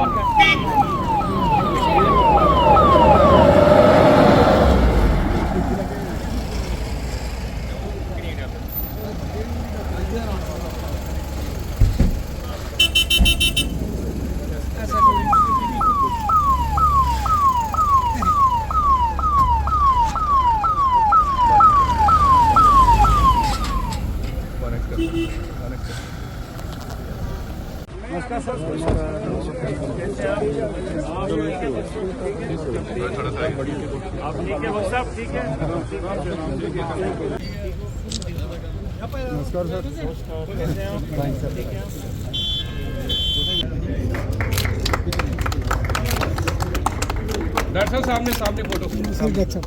आप ठीक है बस साहब, ठीक है। नमस्कार सर। कैसे हैं आप? ठीक है। डॉक्टर साहब सामने फोटो सर अच्छा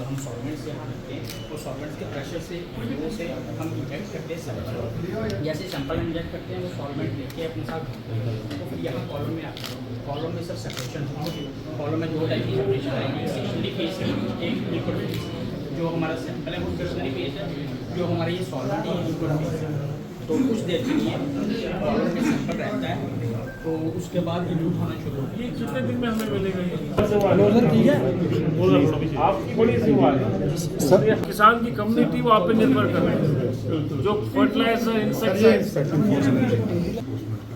हम सॉल्वेंट्स यहाँ रखते हैं और सॉल्वेंट्स के प्रेशर से वो से हम इंजेक्ट करते हैं सैंपल। जैसे सैंपल इंजेक्ट करते हैं वो सॉल्वेंट लेके अपने साथ तो फिर यहाँ कॉलम में आता है। कॉलम में सब सेपरेशन कॉलम में 2 टाइप की सेपरेशन आएगी। स्टेशनरी फेस है एक लिक्विड फेस। जो हमारा सैंपल है वो स्टेशनरी फेस है। जो हमारा ये सॉल्वेंट है लिक्विड फेस है। तो कुछ देर के लिए कॉलम में सैंपल रहता है तो उसके बाद इल्यूट होना शुरू होता है। ये कितने दिन में हमें मिलेगा? ये ठीक है आपकी बड़ी सवाल है सर। किसान की कम्युनिटी वो आप पे निर्भर कर रहे हैं, जो फर्टिलाइजर इंसेक्टिसाइड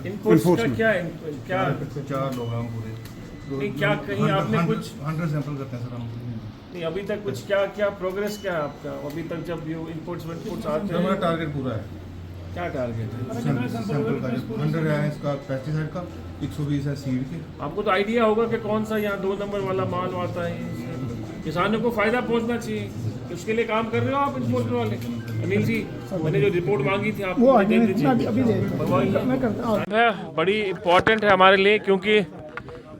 इनपुट्स का क्या 4 लोग हैं हम पूरे। नहीं, क्या कहीं आपने कुछ 100 सैंपल करते हैं सर हम। नहीं, अभी तक कुछ क्या प्रोग्रेस क्या है आपका अभी तक? जब ये इनपुट्स आते हमारा हैं टारगेट पूरा है। क्या टारगेट है? सैंपल का 100 है इसका पेस्टिसाइड का, 120 है सीड के। आपको तो आइडिया होगा कि कौन सा यहाँ 2 नंबर वाला माल आता है। किसानों को फायदा पहुँचना चाहिए, उसके लिए काम कर रहे हो आप इनपुट वाले? अनिल जी, मैंने जो रिपोर्ट मांगी थी आपको दे दीजिए। बड़ी इम्पोर्टेंट है हमारे लिए क्योंकि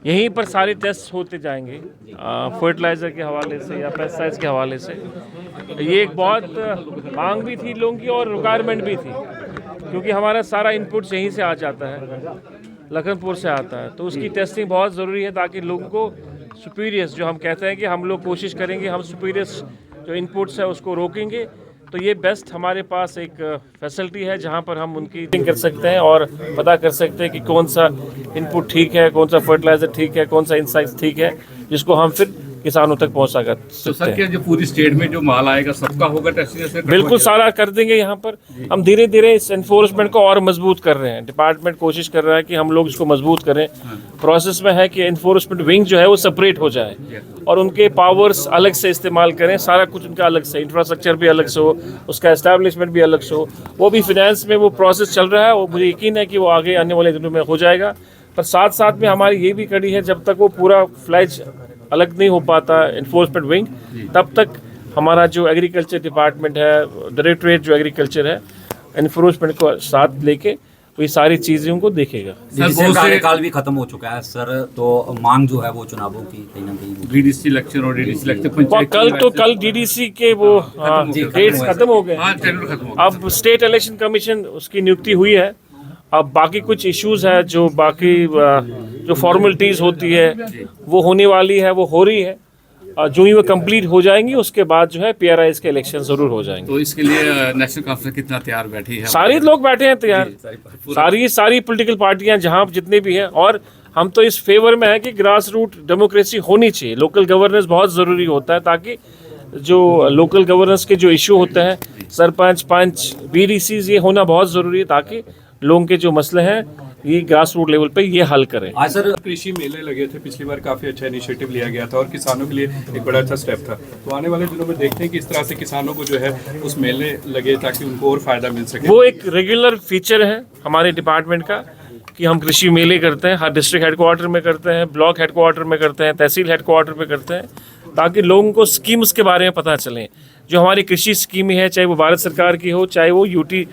यहीं पर सारे टेस्ट होते जाएंगे फर्टिलाइज़र के हवाले से या पेस्टिसाइड्स के हवाले से। ये एक बहुत मांग भी थी लोगों की और रिक्वायरमेंट भी थी क्योंकि हमारा सारा इनपुट यहीं से आ जाता है, लखनपुर से आता है। तो उसकी टेस्टिंग बहुत ज़रूरी है ताकि लोगों को सुपीरियर्स, जो हम कहते हैं कि हम लोग कोशिश करेंगे हम सुपीरियर्स जो इनपुट्स है उसको रोकेंगे। तो ये बेस्ट हमारे पास एक फैसिलिटी है जहाँ पर हम उनकी टेस्टिंग कर सकते हैं और पता कर सकते हैं कि कौन सा इनपुट ठीक है, कौन सा फर्टिलाइज़र ठीक है, कौन सा इंसाइट ठीक है, जिसको हम फिर किसानों तक पहुंचा कर सकते हैं। क्या जो पूरी स्टेट में जो माल आएगा सबका होगा टेस्टिंग? बिल्कुल सारा कर देंगे। यहाँ पर हम धीरे धीरे इस एनफोर्समेंट को और मजबूत कर रहे हैं। डिपार्टमेंट कोशिश कर रहा है कि हम लोग इसको मजबूत करें। प्रोसेस में है कि एनफोर्समेंट विंग जो है वो सेपरेट हो जाए और उनके पावर्स अलग से इस्तेमाल करें। सारा कुछ उनका अलग से, इंफ्रास्ट्रक्चर भी अलग से हो, उसका एस्टैब्लिशमेंट भी अलग से हो। वो भी फिनेंस में वो प्रोसेस चल रहा है और मुझे यकीन है कि वो आगे आने वाले दिनों में हो जाएगा। पर साथ साथ में हमारी ये भी कड़ी है, जब तक वो पूरा फ्लैज अलग नहीं हो पाता एनफोर्समेंट विंग, तब तक हमारा जो एग्रीकल्चर डिपार्टमेंट है, डायरेक्टरेट जो एग्रीकल्चर है, एनफोर्समेंट को साथ लेके वो ये सारी चीज़ों को देखेगा। कार्यकाल भी खत्म हो चुका है सर, तो मांग जो है वो चुनावों की कहीं ना कहीं डीडीसी इलेक्शन और डीडीसी इलेक्शन कल डीडीसी के वो डेट्स खत्म हो गए। अब स्टेट इलेक्शन कमीशन उसकी नियुक्ति हुई है। अब बाकी कुछ इश्यूज है, जो बाकी जो फॉर्मेलिटीज़ होती है वो होने वाली है, वो हो रही है। जो ही वो कंप्लीट हो जाएंगी उसके बाद जो है PRIs के इलेक्शन जरूर हो जाएंगे। तो इसके लिए नेशनल कॉन्फ्रेंस कितना तैयार बैठी है? सारे लोग बैठे हैं तैयार, सारी पॉलिटिकल पार्टियां जहां जितने भी हैं। और हम तो इस फेवर में है कि ग्रास रूट डेमोक्रेसी होनी चाहिए। लोकल गवर्नेंस बहुत ज़रूरी होता है ताकि जो लोकल गवर्नेंस के जो इशू होते हैं, सरपंच, पंच, BDCs, ये होना बहुत ज़रूरी है ताकि लोगों के जो मसले हैं ये ग्रास रूट लेवल पे ये हल करें। आज सर कृषि मेले लगे थे पिछली बार, काफ़ी अच्छा इनिशिएटिव लिया गया था और किसानों के लिए एक बड़ा अच्छा स्टेप था। तो आने वाले दिनों में देखते हैं कि इस तरह से किसानों को जो है उस मेले लगे ताकि उनको और फायदा मिल सके। वो एक रेगुलर फीचर है हमारे डिपार्टमेंट का कि हम कृषि मेले करते हैं, हर डिस्ट्रिक्ट हेडक्वार्टर में करते हैं, ब्लॉक हेडक्वार्टर में करते हैं, तहसील हेडक्वार्टर में करते हैं, ताकि लोगों को स्कीम्स के बारे में पता चले। जो हमारी कृषि स्कीमें है, चाहे वो भारत सरकार की हो, चाहे वो UT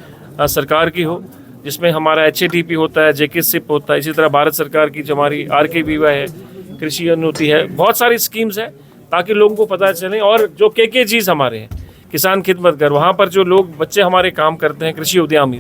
सरकार की हो, जिसमें हमारा HATP होता है, JKSIP होता है, इसी तरह भारत सरकार की जो हमारी RKBY है, कृषि उन्नति है, बहुत सारी स्कीम्स हैं ताकि लोगों को पता चले। और जो KKGs हमारे हैं, किसान खिदमत घर, वहाँ पर जो लोग बच्चे हमारे काम करते हैं, कृषि उद्यमी,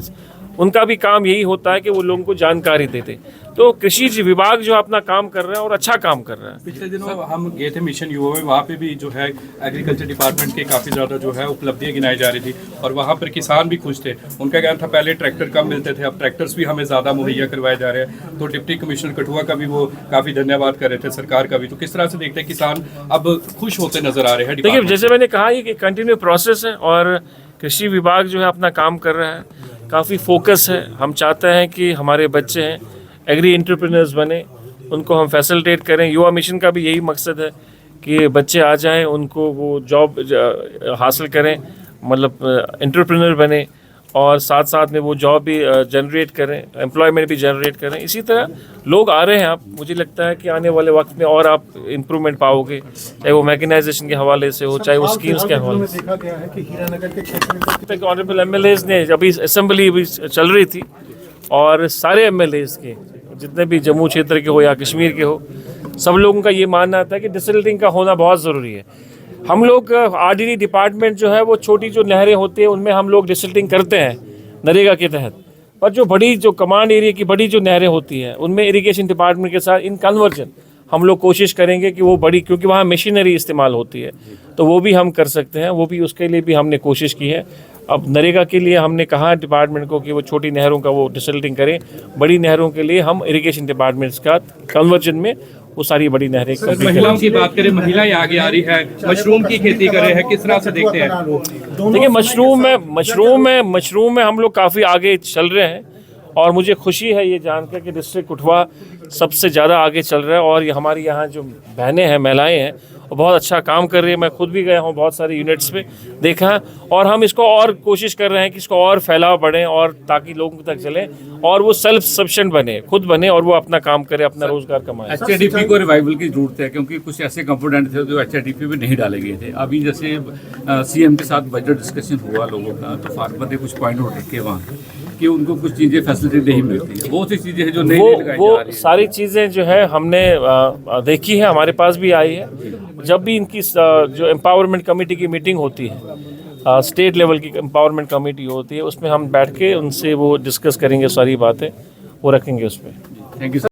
उनका भी काम यही होता है कि वो लोगों को जानकारी देते। तो कृषि विभाग जो अपना काम कर रहा है और अच्छा काम कर रहा है। पिछले दिनों हम गए थे मिशन युवा में, वहाँ पे भी जो है एग्रीकल्चर डिपार्टमेंट के काफ़ी ज़्यादा जो है उपलब्धियाँ गिनाई जा रही थी और वहाँ पर किसान भी खुश थे। उनका कहना था पहले ट्रैक्टर कम मिलते थे, अब ट्रैक्टर्स भी हमें ज़्यादा मुहैया करवाए जा रहे हैं। तो डिप्टी कमिश्नर कठुआ का भी वो काफ़ी धन्यवाद कर रहे थे, सरकार का भी। तो किस तरह से देखते हैं किसान अब खुश होते नजर आ रहे हैं? देखिए, जैसे मैंने कहा ये कंटिन्यू प्रोसेस है और कृषि विभाग जो है अपना काम कर रहा है, काफ़ी फोकस है। हम चाहते हैं कि हमारे बच्चे हैं एग्री एंटरप्रेन्योर्स बने, उनको हम फैसिलिटेट करें। युवा मिशन का भी यही मकसद है कि बच्चे आ जाएं, उनको वो जॉब हासिल करें, मतलब एंटरप्रेन्योर बने और साथ साथ में वो जॉब भी जनरेट करें, एम्प्लॉयमेंट भी जनरेट करें। इसी तरह लोग आ रहे हैं। आप, मुझे लगता है कि आने वाले वक्त में और आप इम्प्रूवमेंट पाओगे, चाहे वो मैकेनाइजेशन के हवाले से हो, चाहे वो स्कीम्स के हवाले से। देखा गया है कि हीरानगर के क्षेत्र में ऑनरेबल एमएलएज ने अभी असेंबली भी चल रही थी और सारे एमएलएज के, जितने भी जम्मू क्षेत्र के हो या कश्मीर के हो, सब लोगों का ये मानना था कि डिसल्टिंग का होना बहुत ज़रूरी है। हम लोग आरडीडी डिपार्टमेंट जो है वो छोटी जो नहरें होती हैं उनमें हम लोग डिसल्टिंग करते हैं नरेगा के तहत, पर जो बड़ी जो कमांड एरिया की बड़ी जो नहरें होती हैं उनमें इरिगेशन डिपार्टमेंट के साथ इन कन्वर्जन हम लोग कोशिश करेंगे कि वो बड़ी, क्योंकि वहाँ मशीनरी इस्तेमाल होती है तो वो भी हम कर सकते हैं, वो भी उसके लिए भी हमने कोशिश की है। अब नरेगा के लिए हमने कहा डिपार्टमेंट को कि वो छोटी नहरों का वो डिसल्टिंग करें, बड़ी नहरों के लिए हम इरिगेशन डिपार्टमेंट्स का कन्वर्जन में वो सारी बड़ी नहरें। महिलाओं की बात करें, महिलाएं आगे आ रही है, मशरूम की खेती कर रहे हैं, किस तरह से देखते हैं? देखिए, मशरूम में हम लोग काफ़ी आगे चल रहे हैं और मुझे खुशी है ये जानकर कि डिस्ट्रिक्ट कठुआ सबसे ज़्यादा आगे चल रहा है और ये हमारी यहाँ जो बहनें हैं, महिलाएं हैं, वो बहुत अच्छा काम कर रही है। मैं खुद भी गया हूँ बहुत सारे यूनिट्स पे देखा है और हम इसको और कोशिश कर रहे हैं कि इसको और फैलाव बढ़े और ताकि लोगों तक चले और वो सेल्फ सफिशिएंट बने, खुद बने और वो अपना काम करे, अपना रोजगार कमाए। एचआरडीपी को रिवाइवल की जरूरत है क्योंकि कुछ ऐसे कंपोनेंट थे जो एचआरडीपी में नहीं डाले गए थे। अभी जैसे सीएम के साथ बजट डिस्कशन हुआ लोगों का, तो फार्मर ने कुछ पॉइंट आउट रखे वहाँ कि उनको कुछ चीज़ें फैसिलिटी नहीं मिलती है। बहुत सी चीज़ें हैं जो नहीं लगाई जा रही है। सारी चीज़ें जो है हमने देखी है, हमारे पास भी आई है। जब भी इनकी जो एम्पावरमेंट कमेटी की मीटिंग होती है, स्टेट लेवल की एम्पावरमेंट कमेटी होती है, उसमें हम बैठ के उनसे वो डिस्कस करेंगे, सारी बातें वो रखेंगे उस पर। Thank you.